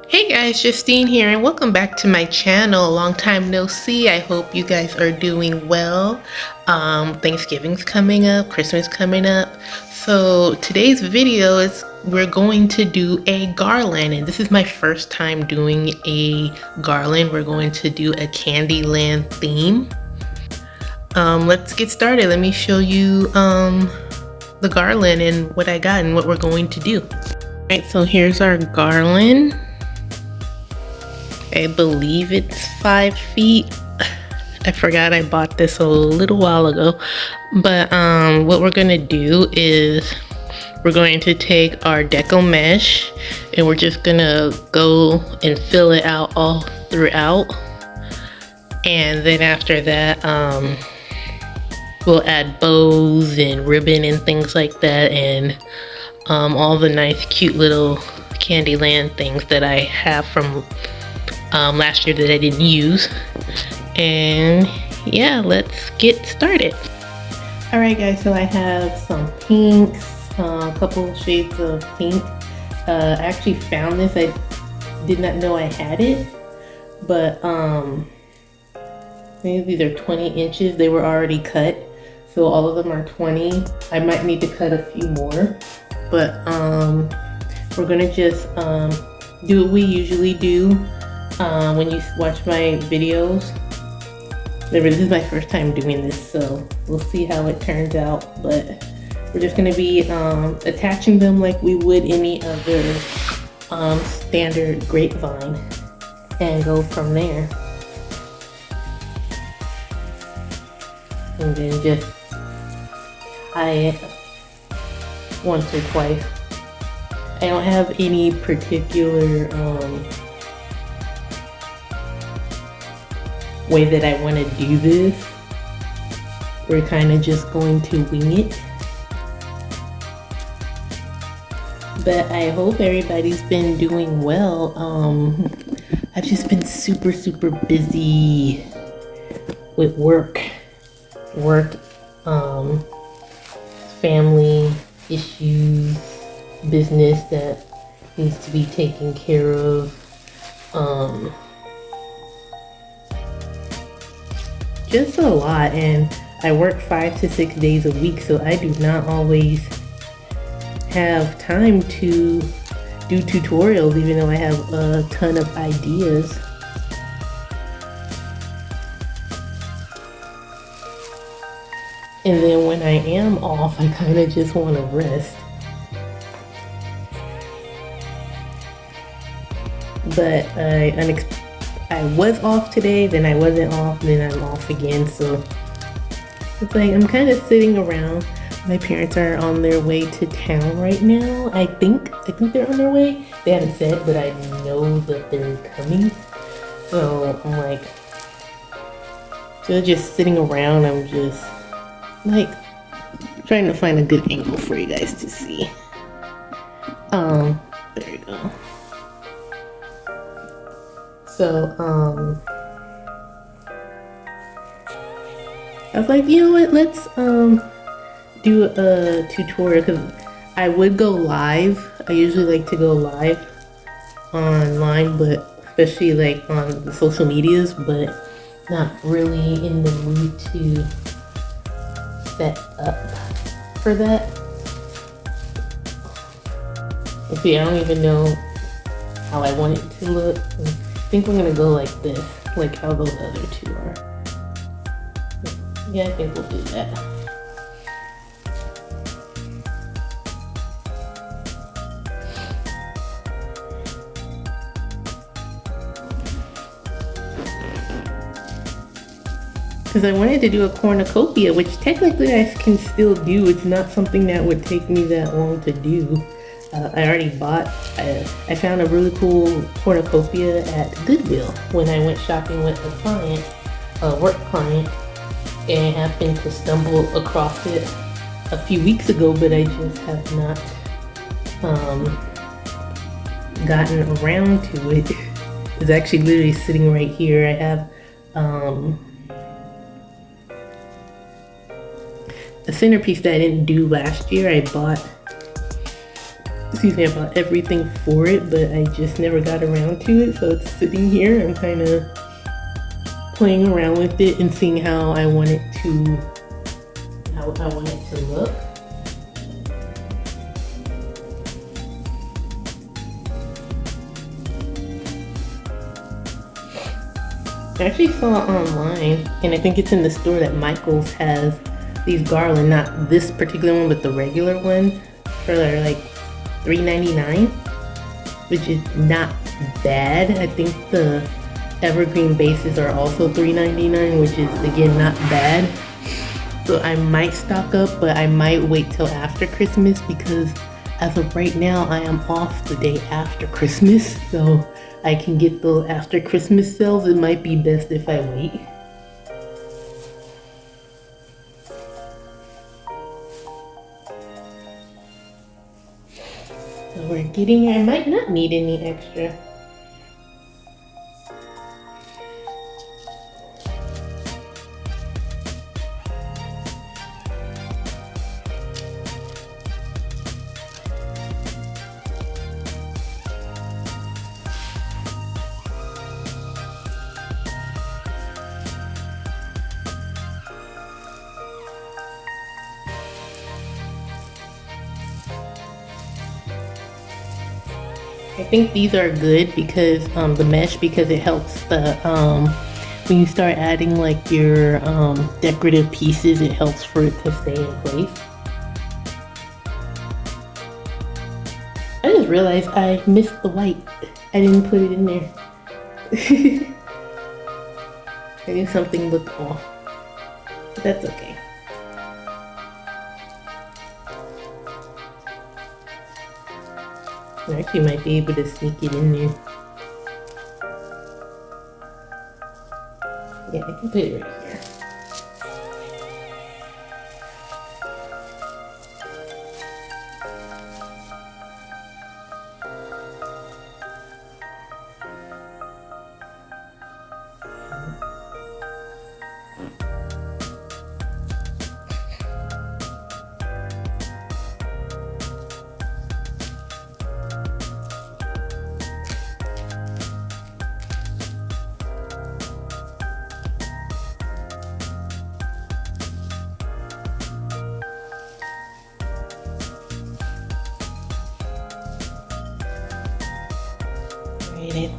Hey guys, Justine here and welcome back to my channel. Long time no see. I hope you guys are doing well. Thanksgiving's coming up, Christmas coming up. So today's video is we're going to do a garland, and this is my first time doing a garland. We're going to do a Candyland theme. Let's get started. Let me show you the garland and what I got and what we're going to do. All right, so here's our garland. I believe it's 5 feet. I forgot I bought this a little while ago. But what we're gonna do is we're going to take our deco mesh and we're just gonna go and fill it out all throughout. And then after that, we'll add bows and ribbon and things like that, and all the nice cute little Candyland things that I have from last year that I didn't use. And yeah, let's get started. All right guys, so I have some pinks, a couple of shades of pink. I actually found this. I did not know I had it, but I think these are 20 inches. They were already cut, so all of them are 20. I might need to cut a few more, but we're gonna just do what we usually do. When you watch my videos. Remember, this is my first time doing this, so we'll see how it turns out, but we're just going to be attaching them like we would any other standard grapevine and go from there. And then just tie it once or twice. I don't have any particular way that I want to do this. We're kind of just going to wing it. But I hope everybody's been doing well. I've just been super busy with work, family issues, business that needs to be taken care of. Just a lot, and I work 5 to 6 days a week, so I do not always have time to do tutorials, even though I have a ton of ideas. And then when I am off, I kind of just want to rest. But I was off today, then I wasn't off, then I'm off again, so it's like I'm kind of sitting around. My parents are on their way to town right now. I think they're on their way. They haven't said, but I know that they're coming. So I'm like, just sitting around. I'm just like trying to find a good angle for you guys to see. There you go. So, I was like, you know what, let's, do a tutorial, because I would go live. I usually like to go live online, but especially like on the social medias, but not really in the mood to set up for that. See, I don't even know how I want it to look. I think we're gonna go like this, like how those other two are. Yeah, I think we'll do that. Because I wanted to do a cornucopia, which technically I can still do. It's not something that would take me that long to do. I already bought, I found a really cool cornucopia at Goodwill when I went shopping with a client, a work client, and I happened to stumble across it a few weeks ago, but I just have not gotten around to it. It's actually literally sitting right here. I have a centerpiece that I didn't do last year. I bought excuse me, I bought everything for it, but I just never got around to it. So it's sitting here. I'm kind of playing around with it and seeing how I want it to look. I actually saw online, and I think it's in the store, that Michael's has these Garland, not this particular one, but the regular one, for like $3.99, which is not bad. I think the evergreen bases are also $3.99, which is again not bad. So I might stock up, but I might wait till after Christmas, because as of right now I am off the day after Christmas, so I can get the after Christmas sales. It might be best if I wait. So we're getting, I might not need any extra. I think these are good because the mesh, because it helps the when you start adding like your decorative pieces, it helps for it to stay in place. I just realized I missed the white. I didn't put it in there. I knew something looked off, but that's okay. I actually might be able to sneak it in there. Yeah, I can put it right here. It.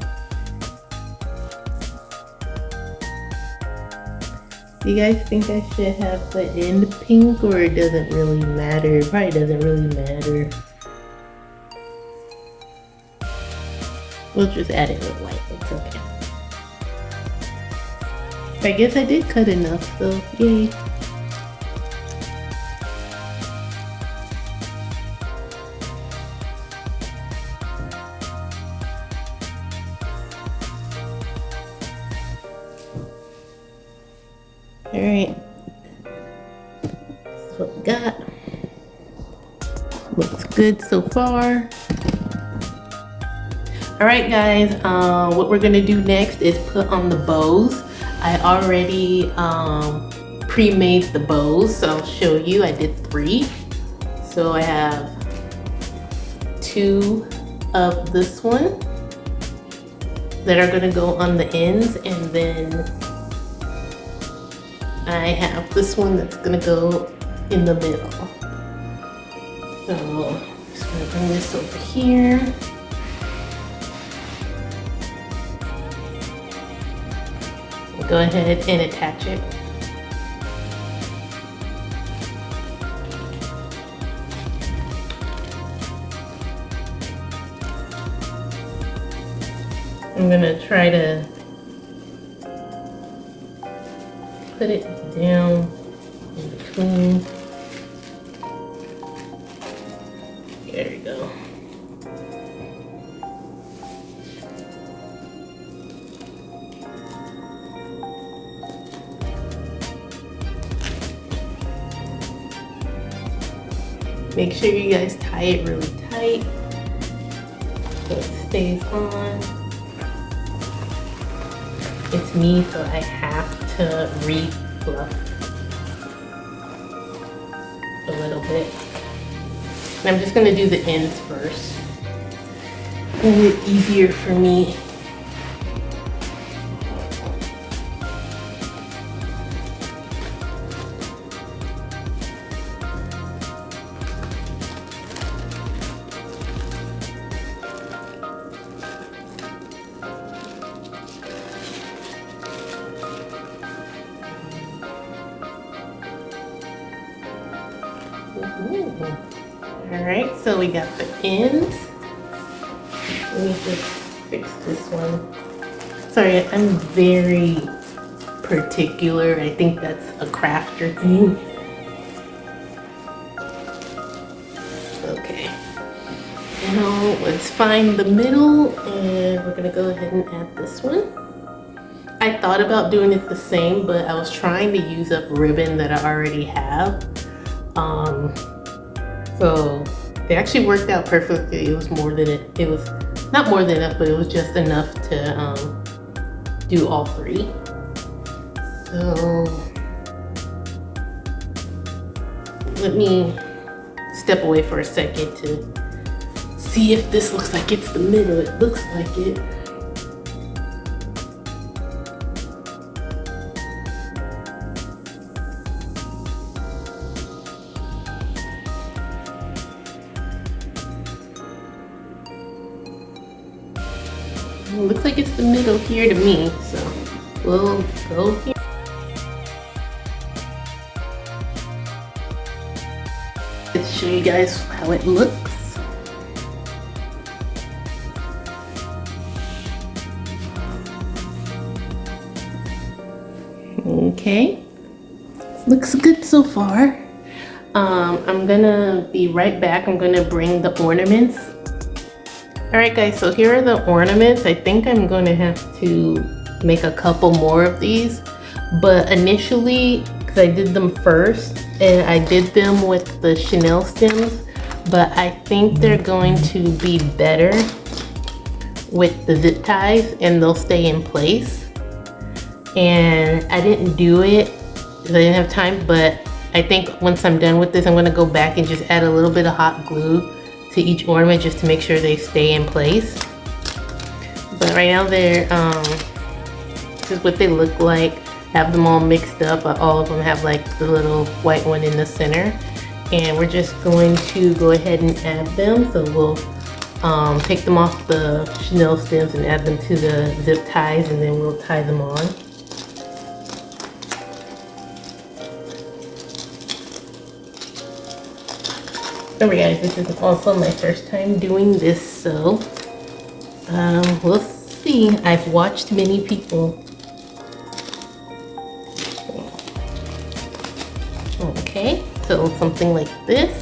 Do you guys think I should have put in the pink, or it doesn't really matter? It probably doesn't really matter. We'll just add it with white. It's okay. I guess I did cut enough, so yay. Alright, this is what we got. Looks good so far. Alright guys, what we're gonna do next is put on the bows. I already pre-made the bows, so I'll show you. I did 3. So I have 2 of this one that are gonna go on the ends, and then I have this one that's gonna go in the middle. So I'm just gonna bring this over here. Go ahead and attach it. I'm gonna try to put it down in between. There we go. Make sure you guys tie it really tight so it stays on. It's me, so I have to re-fluff a little bit. And I'm just gonna do the ends first. A little bit easier for me. Alright, so we got the ends. Let me just fix this one. Sorry, I'm very particular. I think that's a crafter thing. Okay. Now let's find the middle, and we're gonna go ahead and add this one. I thought about doing it the same, but I was trying to use up ribbon that I already have. So it actually worked out perfectly. It was more than it was not more than enough, but it was just enough to do all three. So let me step away for a second to see if this looks like it's the middle. It looks like it. It looks like it's the middle here to me, so we'll go here. Let's show you guys how it looks. Okay, looks good so far. I'm gonna be right back. I'm gonna bring the ornaments. Alright guys, so here are the ornaments. I think I'm going to have to make a couple more of these, but initially, because I did them first, and I did them with the chenille stems, but I think they're going to be better with the zip ties and they'll stay in place. And I didn't do it because I didn't have time, but I think once I'm done with this, I'm going to go back and just add a little bit of hot glue to each ornament just to make sure they stay in place. But right now they're this is what they look like. Have them all mixed up, but all of them have like the little white one in the center, and we're just going to go ahead and add them. So we'll take them off the chenille stems and add them to the zip ties, and then we'll tie them on. Sorry guys, this is also my first time doing this, so we'll see. I've watched many people. Okay, so something like this,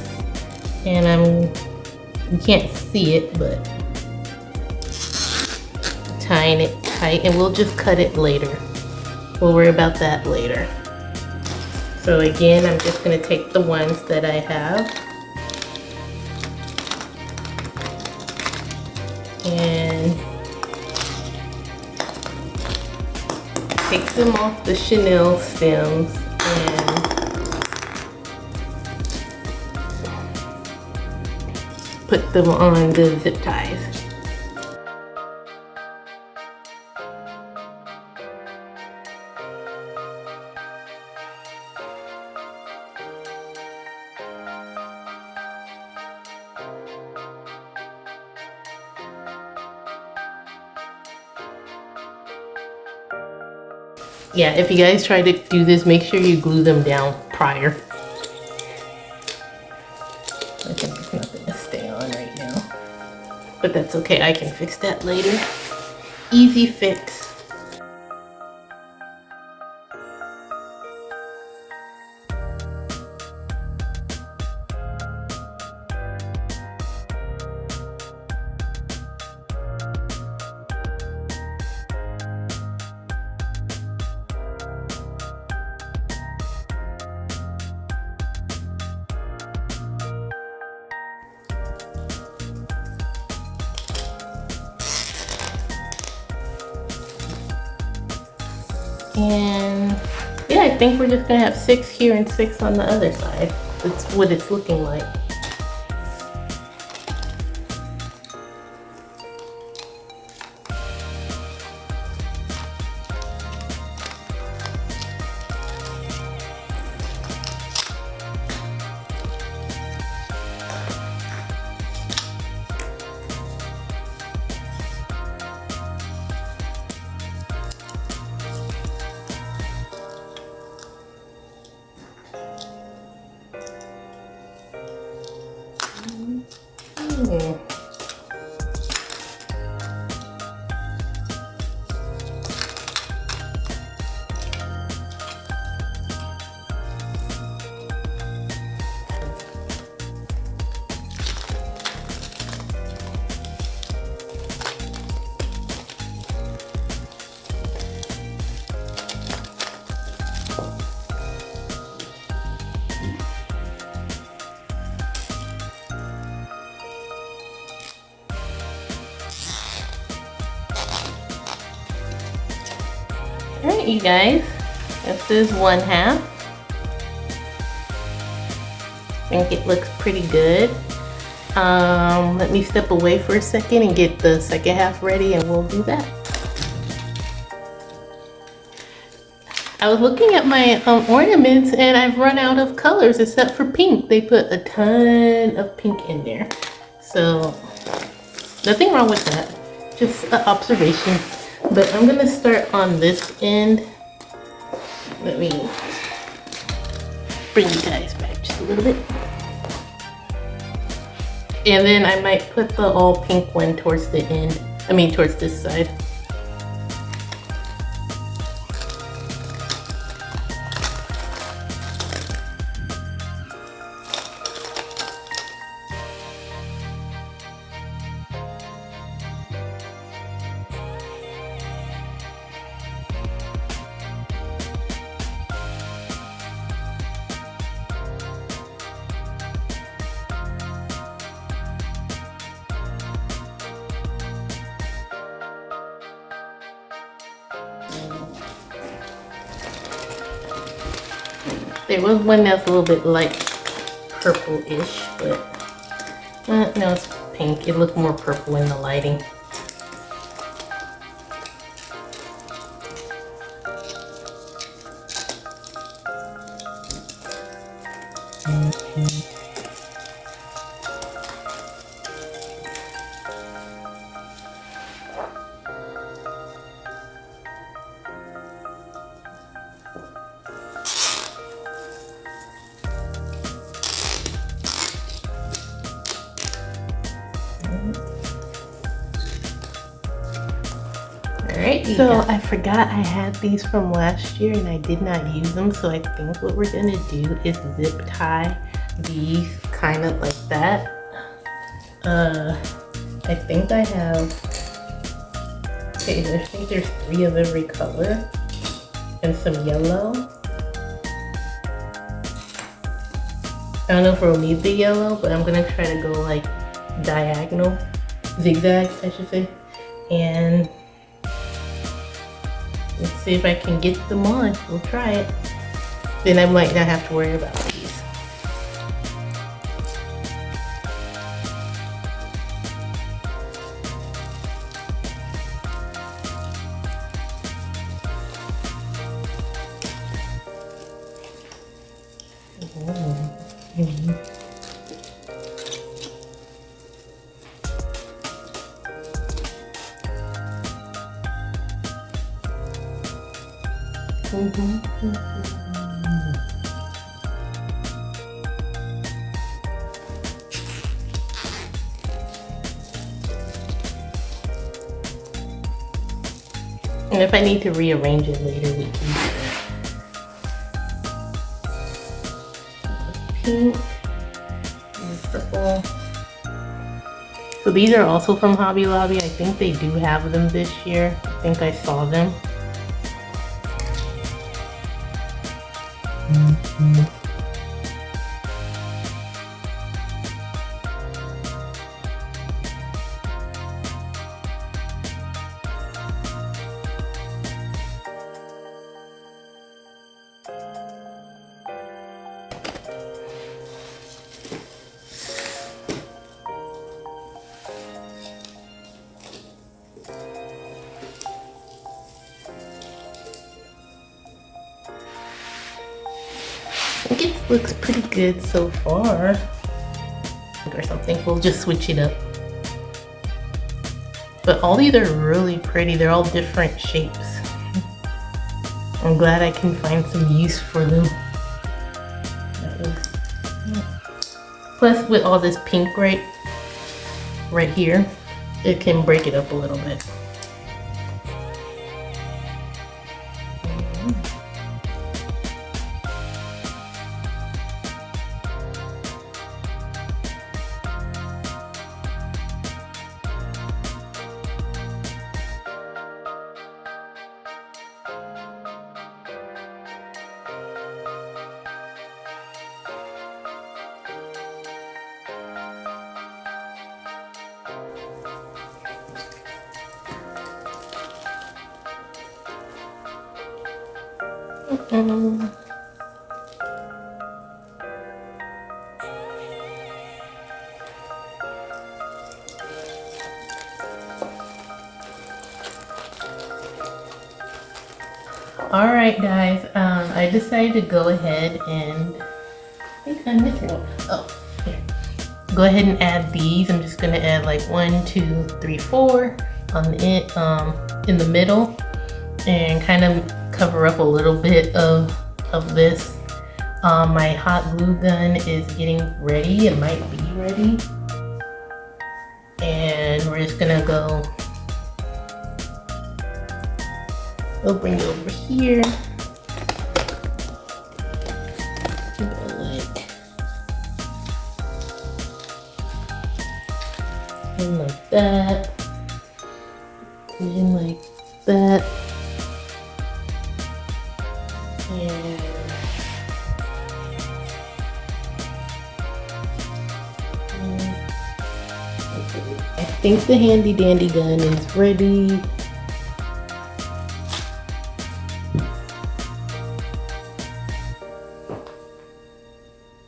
and you can't see it, but tying it tight, and we'll just cut it later. We'll worry about that later. So again, I'm just gonna take the ones that I have and take them off the chenille stems and put them on the zip ties. Yeah, if you guys try to do this, make sure you glue them down prior. I think it's not gonna stay on right now, but that's okay, I can fix that later. Easy fix. And yeah, I think we're just gonna have 6 here and 6 on the other side. That's what it's looking like. Hmm. Alright, you guys, this is one half. I think it looks pretty good. Let me step away for a second and get the second half ready and we'll do that. I was looking at my ornaments and I've run out of colors except for pink. They put a ton of pink in there. So, nothing wrong with that. Just an observation. But I'm gonna start on this end. Let me bring you guys back just a little bit. And then I might put the all pink one towards the end. Towards this side. There was one that's a little bit light purple-ish, but no, it's pink. It looked more purple in the lighting. Alright, so I forgot I had these from last year and I did not use them, so I think what we're gonna do is zip tie these kind of like that. I think I have, okay, I think there's 3 of every color and some yellow. I don't know if we'll need the yellow, but I'm gonna try to go like diagonal, zigzag I should say, and let's see if I can get them on. We'll try it. Then I might not have to worry about these. And if I need to rearrange it later, we can do that. Pink and purple. So these are also from Hobby Lobby. I think they do have them this year. I think I saw them. I think it looks pretty good so far. Or something, we'll just switch it up. But all these are really pretty. They're all different shapes. I'm glad I can find some use for them. Plus with all this pink, right? right here, it can break it up a little bit. Alright guys, I decided to go ahead and, I think I'm missing one. Oh, here. Go ahead and add these. I'm just gonna add like 1, 2, 3, 4 on the in the middle, and kind of cover up a little bit of this. My hot glue gun is getting ready. It might be ready. And we're just gonna go, we'll bring it over here. And like that. And like that. And I think the handy dandy gun is ready.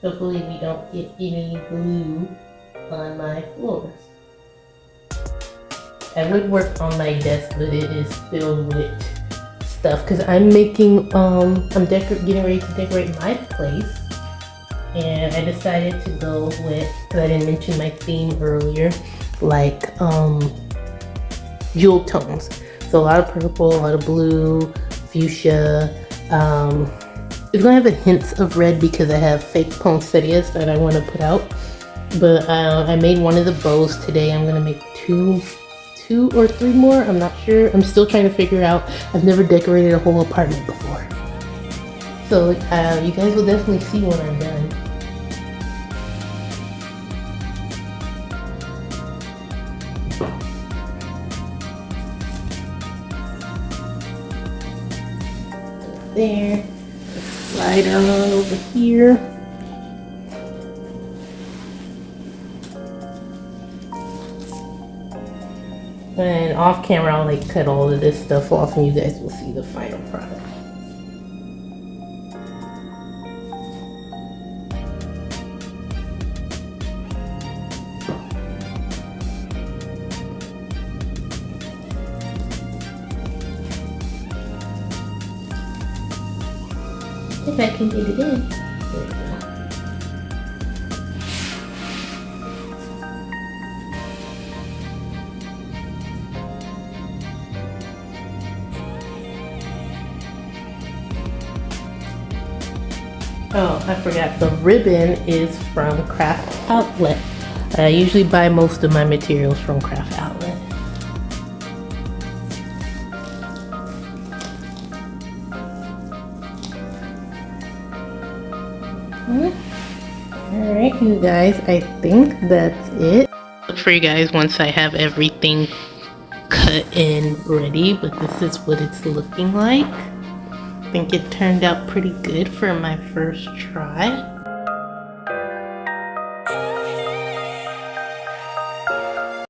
Hopefully we don't get any glue on my floors. I would work on my desk, but it is filled with stuff because I'm making, I'm getting ready to decorate my place. And I decided to go with, because I didn't mention my theme earlier, like jewel tones. So a lot of purple, a lot of blue, fuchsia. It's gonna have a hint of red because I have fake poinsettias that I want to put out. But I made one of the bows today. I'm gonna make two or three more. I'm not sure. I'm still trying to figure out. I've never decorated a whole apartment before. So you guys will definitely see when I'm done. There. Slide on over here. And off camera, I'll like cut all of this stuff off and you guys will see the final product. If I can get it in. There we go. Oh, I forgot, the ribbon is from Craft Outlet. I usually buy most of my materials from Craft Outlet. Alright, you guys, I think that's it. Look for you guys once I have everything cut and ready, but this is what it's looking like. I think it turned out pretty good for my first try.